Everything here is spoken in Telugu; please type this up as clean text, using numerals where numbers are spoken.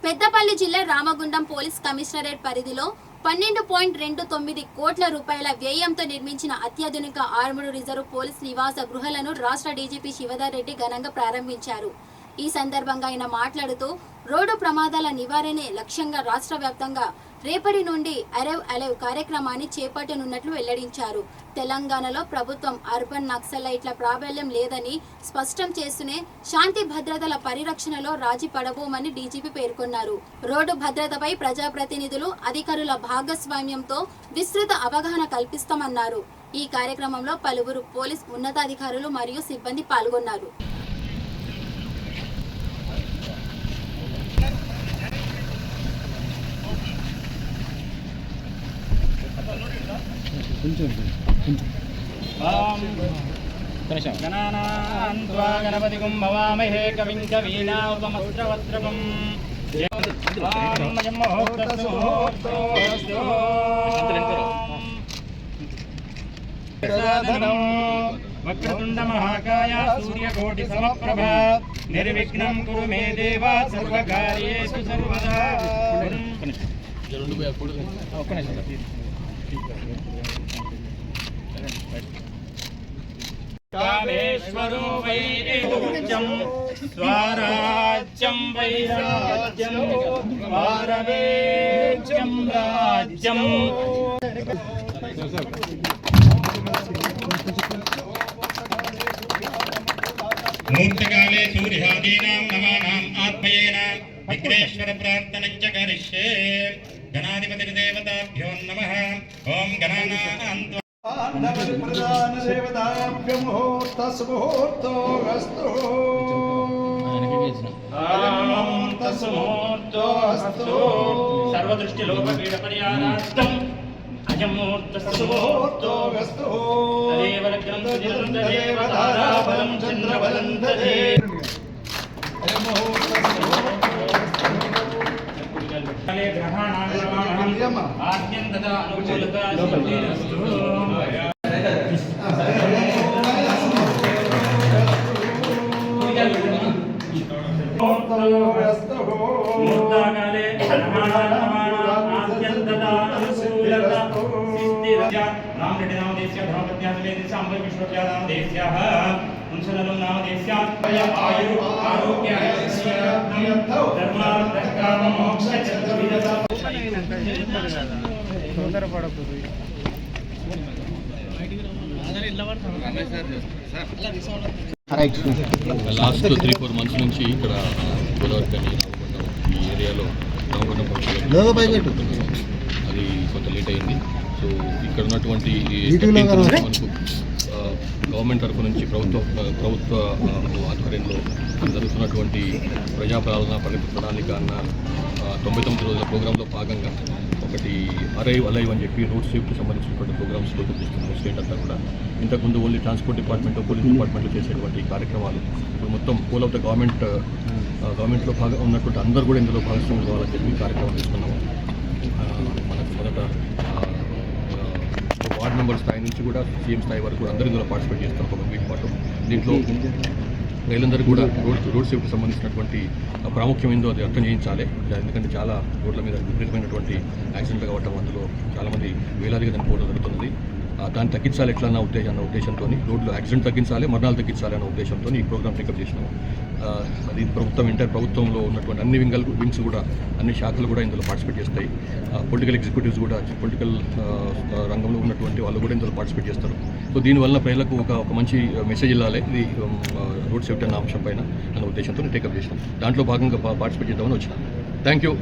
పెద్దపల్లి జిల్లా రామగుండం పోలీస్ కమిషనరేట్ పరిధిలో 12.29 కోట్ల రూపాయల వ్యయంతో నిర్మించిన అత్యాధునిక ఆర్మూర్ రిజర్వ్ పోలీస్ నివాస గృహాలను రాష్ట్ర డీజీపీ శివధర్ రెడ్డి ఘనంగా ప్రారంభించారు. ఈ సందర్భంగా ఆయన మాట్లాడుతూ రోడ్డు ప్రమాదాల నివారణే లక్ష్యంగా రాష్ట్ర వ్యాప్తంగా రేపటి నుండి అరైవ్ అలైవ్ కార్యక్రమాన్ని చేపట్టనున్నట్లు వెల్లడించారు. తెలంగాణలో ప్రభుత్వం అర్బన్ నక్సలైట్ల ప్రాబల్యం లేదని స్పష్టం చేస్తూనే శాంతి భద్రతల పరిరక్షణలో రాజీ పడబోమని డీజీపీ పేర్కొన్నారు. రోడ్డు భద్రతపై ప్రజాప్రతినిధులు అధికారుల భాగస్వామ్యంతో విస్తృత అవగాహన కల్పిస్తామన్నారు. ఈ కార్యక్రమంలో పలువురు పోలీస్ ఉన్నతాధికారులు మరియు సిబ్బంది పాల్గొన్నారు. गणपतिं भवामहे कविं कवीनामुपमस्त्रवस्त्रकं वक्रतुंड महाकाय सूर्यकोटि समप्रभा निर्विघ्नं कुरु मे देव सर्वकार्येषु सर्वदा कामेश्वरो वैराज्यं स्वराज्यं वैराज्यं वारवेज्यं राज्यं मूर्तिकाले सूर्यादीनां नमानाम् आत्मयेन विघ्नेश्वर प्रार्थनं च करिष्ये गणाधिपतिर्देवताभ्यो नमः ओम गणानां प्रधान देवताभ्यो मुहूर्तस्मुहूर्तोऽस्तु तस्मुहूर्तोऽस्तु सर्वदृष्टिलोकपीडपरिहारार्थम् अयं मुहूर्तस्मुहूर्तोऽस्तु तदेव लग्नं सुजितं तदेव ताराबलं चन्द्रबलं तदेव आद्यन्तदा अनुकूलता सिद्धिरस्तु मुक्ताकाले आद्यन्तदा अनुकूलता सिद्धिरस्तु रामरेड्डी नामदेस्य धर्मपत्न्यासमेतस्य अंबर विश्वप्रिया नामदेस्याः उंसलनं नामदेस्य आयु आरोग्य धर्मार्थकाममोक्ष चतुर्विधता లాస్ట్ 3-4 మంత్స్ నుంచి ఇక్కడ గోదావరి కానీ రామగుండం ఈ ఏరియాలో రామగుండం అది కొంత లేట్ అయింది. సో ఇక్కడ ఉన్నటువంటి మనకు గవర్నమెంట్ తరఫు నుంచి ప్రభుత్వ ఆధ్వర్యంలో జరుగుతున్నటువంటి ప్రజాపాలన ప్రగతి ప్రణాళిక అన్న 99 రోజుల ప్రోగ్రాంలో భాగంగా ఒకటి అరైవ్ అలైవ్ అని చెప్పి రోడ్ సేఫ్టీకి సంబంధించినటువంటి ప్రోగ్రామ్స్ రూపొందిస్తున్నాం. స్టేట్ అంతా కూడా ఇంతకుముందు ఓన్లీ ట్రాన్స్పోర్ట్ డిపార్ట్మెంట్ పోలీస్ డిపార్ట్మెంట్లో చేసేటువంటి కార్యక్రమాలు ఇప్పుడు మొత్తం హోల్ ఆఫ్ ద గవర్నమెంట్లో భాగం ఉన్నటువంటి అందరూ కూడా ఇందులో భాగస్వామ్యం కావాలని చెప్పి కార్యక్రమం తీసుకున్నాము. మనకు మొదట వార్డ్ మెంబర్ స్థాయి నుంచి కూడా సీఎం స్థాయి వరకు కూడా అందరూ ఇందులో పార్టిసిపేట్ చేస్తారు ఒక వీక్ పాటు. దీంట్లో ప్రజలందరూ కూడా రోడ్ సేఫ్టీకి సంబంధించినటువంటి ప్రాముఖ్యమైనదో అది అర్థం చేయించాలి. ఎందుకంటే చాలా రోడ్ల మీద విపరీతమైనటువంటి యాక్సిడెంట్లు కావటం, అందులో చాలామంది వేలాదిగా చనిపోవడం జరుగుతున్నది. దాన్ని తగ్గించాలి ఎట్లా అన్న ఉద్దేశంతో రోడ్లు యాక్సిడెంట్ తగ్గించాలి, మరణాలు తగ్గించాలి అన్న ఉద్దేశంతో ఈ ప్రోగ్రామ్ టేకప్ చేసినాము. అది ప్రభుత్వంలో ఉన్నటువంటి అన్ని వింగ్స్ కూడా అన్ని శాఖలు కూడా ఇందులో పార్టిసిపేట్ చేస్తాయి. పొలిటికల్ ఎగ్జిక్యూటివ్స్ కూడా పొలిటికల్ రంగంలో ఉన్నటువంటి వాళ్ళు కూడా ఇందులో పార్టిసిపేట్ చేస్తారు. సో దీనివల్ల ప్రజలకు ఒక మంచి మెసేజ్ ఇవ్వాలి ఇది రోడ్ సేఫ్టీ అన్న అంశం పైన అన్న ఉద్దేశంతో టేకప్ చేసినాం. దాంట్లో భాగంగా పార్టిసిపేట్ చేద్దామని వచ్చినాం. Thank you.